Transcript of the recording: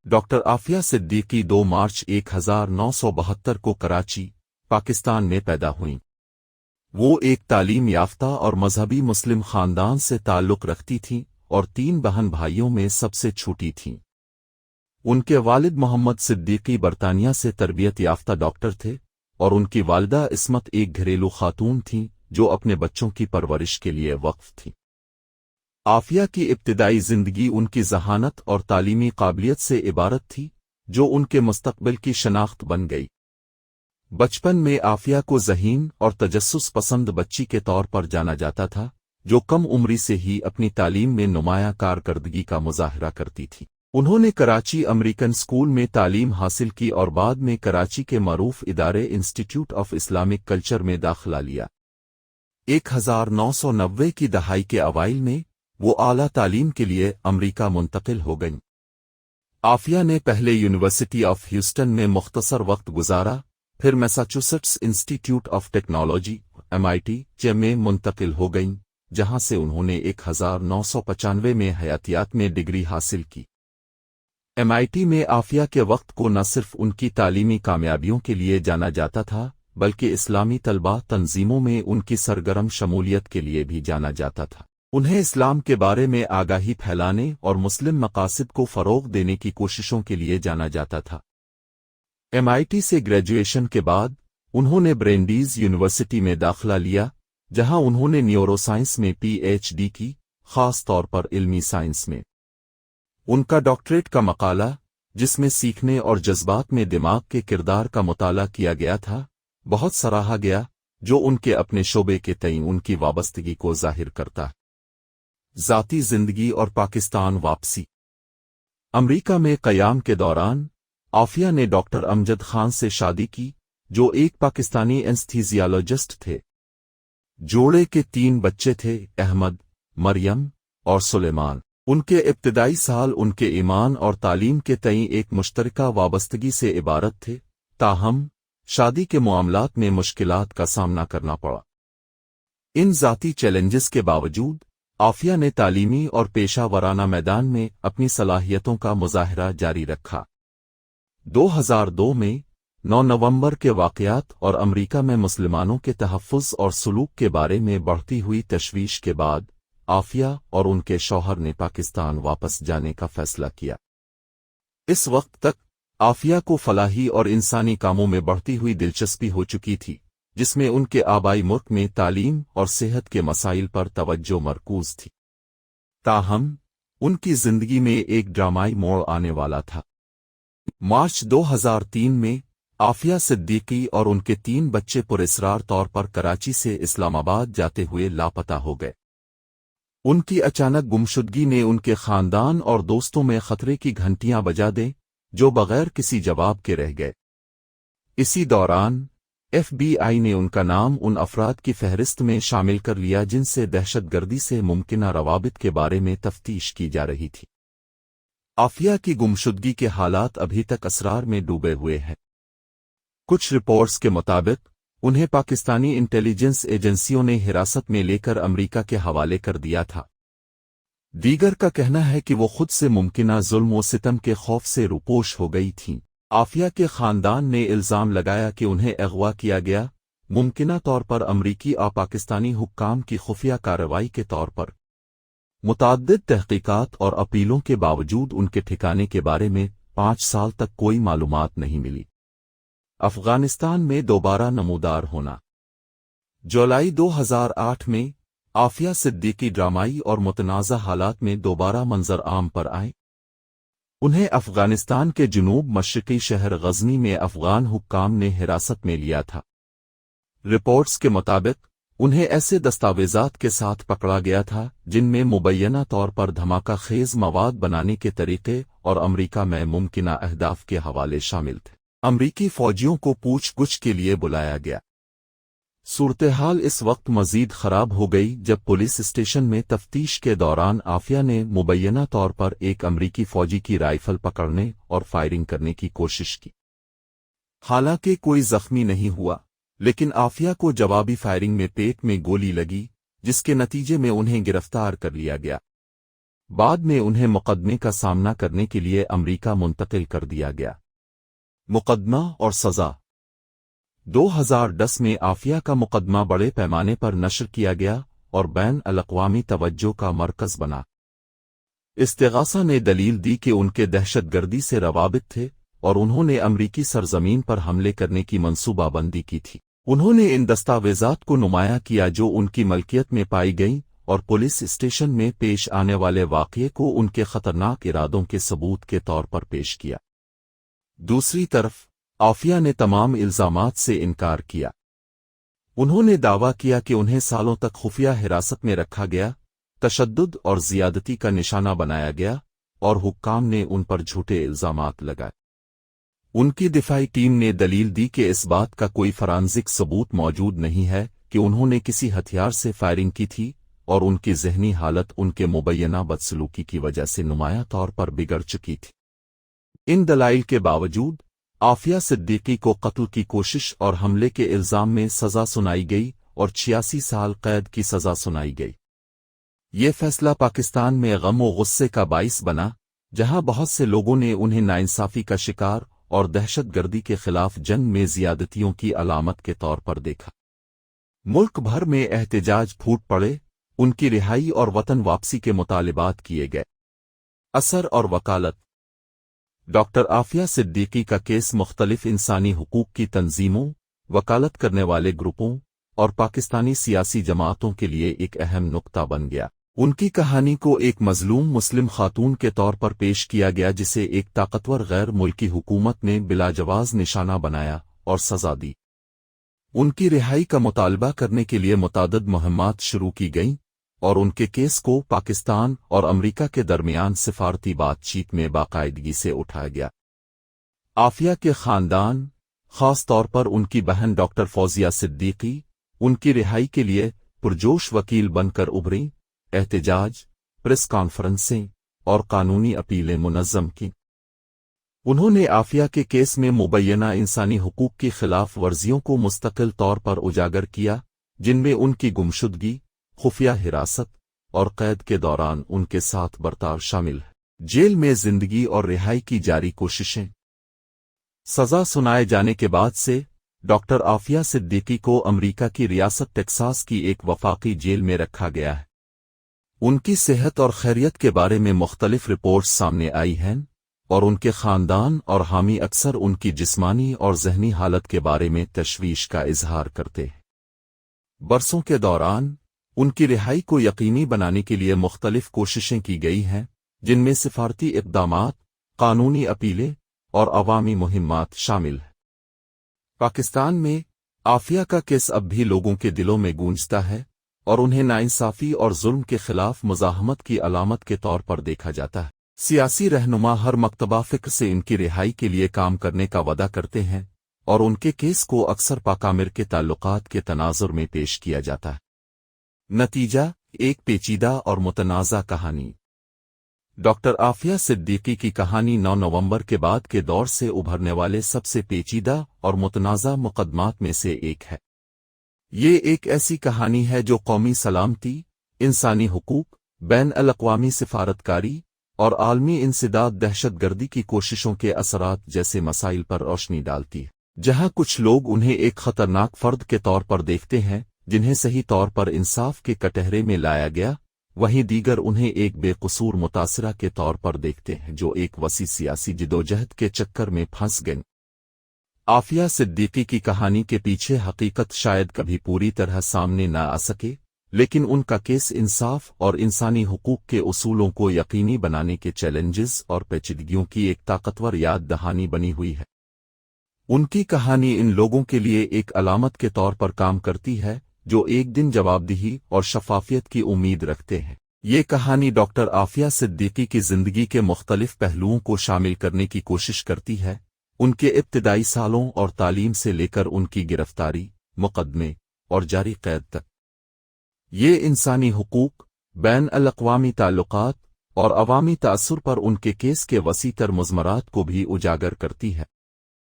Doctor Aafia Siddiqui 2 March 1972 کو کراچی، پاکستان میں پیدا ہوئیں۔ وہ ایک تعلیم یافتہ اور مذہبی مسلم خاندان سے تعلق رکھتی تھیں اور 3 بہن بھائیوں میں سب سے چھوٹی تھیں۔ ان کے والد محمد صدیقی برطانیہ سے تربیت یافتہ ڈاکٹر تھے اور ان کی والدہ عصمت ایک گھریلو خاتون تھیں جو اپنے بچوں کی پرورش کے لیے وقف تھیں۔ عافیہ کی ابتدائی زندگی ان کی ذہانت اور تعلیمی قابلیت سے عبارت تھی، جو ان کے مستقبل کی شناخت بن گئی۔ بچپن میں عافیہ کو ذہین اور تجسس پسند بچی کے طور پر جانا جاتا تھا، جو کم عمری سے ہی اپنی تعلیم میں نمایاں کارکردگی کا مظاہرہ کرتی تھی۔ انہوں نے کراچی امریکن اسکول میں تعلیم حاصل کی اور بعد میں کراچی کے معروف ادارے انسٹیٹیوٹ آف اسلامک کلچر میں داخلہ لیا۔ 1990 کی دہائی کے اوائل میں وہ اعلیٰ تعلیم کے لیے امریکہ منتقل ہو گئیں۔ عافیہ نے پہلے یونیورسٹی آف ہیوسٹن میں مختصر وقت گزارا، پھر میساچوسیٹس انسٹیٹیوٹ آف ٹیکنالوجی MIT میں منتقل ہو گئیں، جہاں سے انہوں نے 1995 میں حیاتیات میں ڈگری حاصل کی۔ MIT میں عافیہ کے وقت کو نہ صرف ان کی تعلیمی کامیابیوں کے لیے جانا جاتا تھا، بلکہ اسلامی طلباء تنظیموں میں ان کی سرگرم شمولیت کے لیے بھی جانا جاتا تھا۔ انہیں اسلام کے بارے میں آگاہی پھیلانے اور مسلم مقاصد کو فروغ دینے کی کوششوں کے لیے جانا جاتا تھا۔ MIT سے گریجویشن کے بعد انہوں نے برینڈیز یونیورسٹی میں داخلہ لیا، جہاں انہوں نے نیورو سائنس میں PhD کی، خاص طور پر علمی سائنس میں۔ ان کا ڈاکٹریٹ کا مقالہ، جس میں سیکھنے اور جذبات میں دماغ کے کردار کا مطالعہ کیا گیا تھا، بہت سراہا گیا، جو ان کے اپنے شعبے کے تئیں ان کی وابستگی کو ظاہر کرتا ہے۔ ذاتی زندگی اور پاکستان واپسی۔ امریکہ میں قیام کے دوران عافیہ نے ڈاکٹر امجد خان سے شادی کی، جو ایک پاکستانی اینستھیزیالوجسٹ تھے۔ جوڑے کے 3 بچے تھے، احمد، مریم اور سلیمان۔ ان کے ابتدائی سال ان کے ایمان اور تعلیم کے تئیں ایک مشترکہ وابستگی سے عبارت تھے، تاہم شادی کے معاملات میں مشکلات کا سامنا کرنا پڑا۔ ان ذاتی چیلنجز کے باوجود عافیہ نے تعلیمی اور پیشہ ورانہ میدان میں اپنی صلاحیتوں کا مظاہرہ جاری رکھا۔ 2002 میں 9 نومبر کے واقعات اور امریکہ میں مسلمانوں کے تحفظ اور سلوک کے بارے میں بڑھتی ہوئی تشویش کے بعد عافیہ اور ان کے شوہر نے پاکستان واپس جانے کا فیصلہ کیا۔ اس وقت تک عافیہ کو فلاحی اور انسانی کاموں میں بڑھتی ہوئی دلچسپی ہو چکی تھی، جس میں ان کے آبائی ملک میں تعلیم اور صحت کے مسائل پر توجہ مرکوز تھی۔ تاہم ان کی زندگی میں ایک ڈرامائی موڑ آنے والا تھا۔ مارچ 2003 میں عافیہ صدیقی اور ان کے 3 بچے پراسرار طور پر کراچی سے اسلام آباد جاتے ہوئے لاپتہ ہو گئے۔ ان کی اچانک گمشدگی نے ان کے خاندان اور دوستوں میں خطرے کی گھنٹیاں بجا دیں، جو بغیر کسی جواب کے رہ گئے۔ اسی دوران FBI نے ان کا نام ان افراد کی فہرست میں شامل کر لیا جن سے دہشت گردی سے ممکنہ روابط کے بارے میں تفتیش کی جا رہی تھی۔ عافیہ کی گمشدگی کے حالات ابھی تک اسرار میں ڈوبے ہوئے ہیں۔ کچھ رپورٹس کے مطابق انہیں پاکستانی انٹیلیجنس ایجنسیوں نے حراست میں لے کر امریکہ کے حوالے کر دیا تھا۔ دیگر کا کہنا ہے کہ وہ خود سے ممکنہ ظلم و ستم کے خوف سے روپوش ہو گئی تھیں۔ عافیہ کے خاندان نے الزام لگایا کہ انہیں اغوا کیا گیا، ممکنہ طور پر امریکی اور پاکستانی حکام کی خفیہ کارروائی کے طور پر۔ متعدد تحقیقات اور اپیلوں کے باوجود ان کے ٹھکانے کے بارے میں 5 سال تک کوئی معلومات نہیں ملی۔ افغانستان میں دوبارہ نمودار ہونا۔ جولائی 2008 میں عافیہ صدیقی ڈرامائی اور متنازع حالات میں دوبارہ منظر عام پر آئیں۔ انہیں افغانستان کے جنوب مشرقی شہر غزنی میں افغان حکام نے حراست میں لیا تھا۔ رپورٹس کے مطابق انہیں ایسے دستاویزات کے ساتھ پکڑا گیا تھا جن میں مبینہ طور پر دھماکہ خیز مواد بنانے کے طریقے اور امریکہ میں ممکنہ اہداف کے حوالے شامل تھے۔ امریکی فوجیوں کو پوچھ گچھ کے لیے بلایا گیا۔ صورتحال اس وقت مزید خراب ہو گئی جب پولیس اسٹیشن میں تفتیش کے دوران عافیہ نے مبینہ طور پر ایک امریکی فوجی کی رائفل پکڑنے اور فائرنگ کرنے کی کوشش کی۔ حالانکہ کوئی زخمی نہیں ہوا، لیکن عافیہ کو جوابی فائرنگ میں پیٹ میں گولی لگی، جس کے نتیجے میں انہیں گرفتار کر لیا گیا۔ بعد میں انہیں مقدمے کا سامنا کرنے کے لیے امریکہ منتقل کر دیا گیا۔ مقدمہ اور سزا 2010 میں عافیہ کا مقدمہ بڑے پیمانے پر نشر کیا گیا اور بین الاقوامی توجہ کا مرکز بنا۔ استغاثہ نے دلیل دی کہ ان کے دہشت گردی سے روابط تھے اور انہوں نے امریکی سرزمین پر حملے کرنے کی منصوبہ بندی کی تھی۔ انہوں نے ان دستاویزات کو نمایاں کیا جو ان کی ملکیت میں پائی گئیں اور پولیس اسٹیشن میں پیش آنے والے واقعے کو ان کے خطرناک ارادوں کے ثبوت کے طور پر پیش کیا۔ دوسری طرف عافیہ نے تمام الزامات سے انکار کیا۔ انہوں نے دعویٰ کیا کہ انہیں سالوں تک خفیہ حراست میں رکھا گیا، تشدد اور زیادتی کا نشانہ بنایا گیا اور حکام نے ان پر جھوٹے الزامات لگائے۔ ان کی دفاعی ٹیم نے دلیل دی کہ اس بات کا کوئی فرانزک ثبوت موجود نہیں ہے کہ انہوں نے کسی ہتھیار سے فائرنگ کی تھی اور ان کی ذہنی حالت ان کے مبینہ بدسلوکی کی وجہ سے نمایاں طور پر بگڑ چکی تھی۔ ان دلائل کے باوجود عافیہ صدیقی کو قتل کی کوشش اور حملے کے الزام میں سزا سنائی گئی اور 86 سال قید کی سزا سنائی گئی۔ یہ فیصلہ پاکستان میں غم و غصے کا باعث بنا، جہاں بہت سے لوگوں نے انہیں ناانصافی کا شکار اور دہشت گردی کے خلاف جنگ میں زیادتیوں کی علامت کے طور پر دیکھا۔ ملک بھر میں احتجاج پھوٹ پڑے، ان کی رہائی اور وطن واپسی کے مطالبات کیے گئے۔ اثر اور وکالت ڈاکٹر عافیہ صدیقی کا کیس مختلف انسانی حقوق کی تنظیموں، وکالت کرنے والے گروپوں اور پاکستانی سیاسی جماعتوں کے لیے ایک اہم نقطہ بن گیا۔ ان کی کہانی کو ایک مظلوم مسلم خاتون کے طور پر پیش کیا گیا جسے ایک طاقتور غیر ملکی حکومت نے بلا جواز نشانہ بنایا اور سزا دی۔ ان کی رہائی کا مطالبہ کرنے کے لیے متعدد مہمات شروع کی گئیں اور ان کے کیس کو پاکستان اور امریکہ کے درمیان سفارتی بات چیت میں باقاعدگی سے اٹھایا گیا۔ عافیہ کے خاندان، خاص طور پر ان کی بہن ڈاکٹر فوزیہ صدیقی، ان کی رہائی کے لیے پرجوش وکیل بن کر ابھریں، احتجاج، پریس کانفرنسیں اور قانونی اپیلیں منظم کیں۔ انہوں نے عافیہ کے کیس میں مبینہ انسانی حقوق کی خلاف ورزیوں کو مستقل طور پر اجاگر کیا، جن میں ان کی گمشدگی، خفیہ حراست اور قید کے دوران ان کے ساتھ برتاؤ شامل ہے۔ جیل میں زندگی اور رہائی کی جاری کوششیں۔ سزا سنائے جانے کے بعد سے ڈاکٹر عافیہ صدیقی کو امریکہ کی ریاست ٹیکساس کی ایک وفاقی جیل میں رکھا گیا ہے۔ ان کی صحت اور خیریت کے بارے میں مختلف رپورٹس سامنے آئی ہیں اور ان کے خاندان اور حامی اکثر ان کی جسمانی اور ذہنی حالت کے بارے میں تشویش کا اظہار کرتے ہیں۔ برسوں کے دوران ان کی رہائی کو یقینی بنانے کے لیے مختلف کوششیں کی گئی ہیں، جن میں سفارتی اقدامات، قانونی اپیلیں اور عوامی مہمات شامل ہیں۔ پاکستان میں عافیہ کا کیس اب بھی لوگوں کے دلوں میں گونجتا ہے اور انہیں ناانصافی اور ظلم کے خلاف مزاحمت کی علامت کے طور پر دیکھا جاتا ہے۔ سیاسی رہنما ہر مکتبہ فکر سے ان کی رہائی کے لیے کام کرنے کا وعدہ کرتے ہیں اور ان کے کیس کو اکثر پاکامر کے تعلقات کے تناظر میں پیش کیا جاتا ہے۔ نتیجہ، ایک پیچیدہ اور متنازع کہانی۔ ڈاکٹر عافیہ صدیقی کی کہانی 9 نومبر کے بعد کے دور سے ابھرنے والے سب سے پیچیدہ اور متنازع مقدمات میں سے ایک ہے۔ یہ ایک ایسی کہانی ہے جو قومی سلامتی، انسانی حقوق، بین الاقوامی سفارتکاری اور عالمی انسداد، دہشت گردی کی کوششوں کے اثرات جیسے مسائل پر روشنی ڈالتی ہے۔ جہاں کچھ لوگ انہیں ایک خطرناک فرد کے طور پر دیکھتے ہیں جنہیں صحیح طور پر انصاف کے کٹہرے میں لایا گیا، وہیں دیگر انہیں ایک بے قصور متاثرہ کے طور پر دیکھتے ہیں جو ایک وسیع سیاسی جدوجہد کے چکر میں پھنس گئے۔ عافیہ صدیقی کی کہانی کے پیچھے حقیقت شاید کبھی پوری طرح سامنے نہ آ سکے، لیکن ان کا کیس انصاف اور انسانی حقوق کے اصولوں کو یقینی بنانے کے چیلنجز اور پیچیدگیوں کی ایک طاقتور یاد دہانی بنی ہوئی ہے۔ ان کی کہانی ان لوگوں کے لیے ایک علامت کے طور پر کام کرتی ہے جو ایک دن جوابدہی اور شفافیت کی امید رکھتے ہیں۔ یہ کہانی ڈاکٹر عافیہ صدیقی کی زندگی کے مختلف پہلوؤں کو شامل کرنے کی کوشش کرتی ہے، ان کے ابتدائی سالوں اور تعلیم سے لے کر ان کی گرفتاری، مقدمے اور جاری قید تک۔ یہ انسانی حقوق، بین الاقوامی تعلقات اور عوامی تاثر پر ان کے کیس کے وسیع تر مضمرات کو بھی اجاگر کرتی ہے۔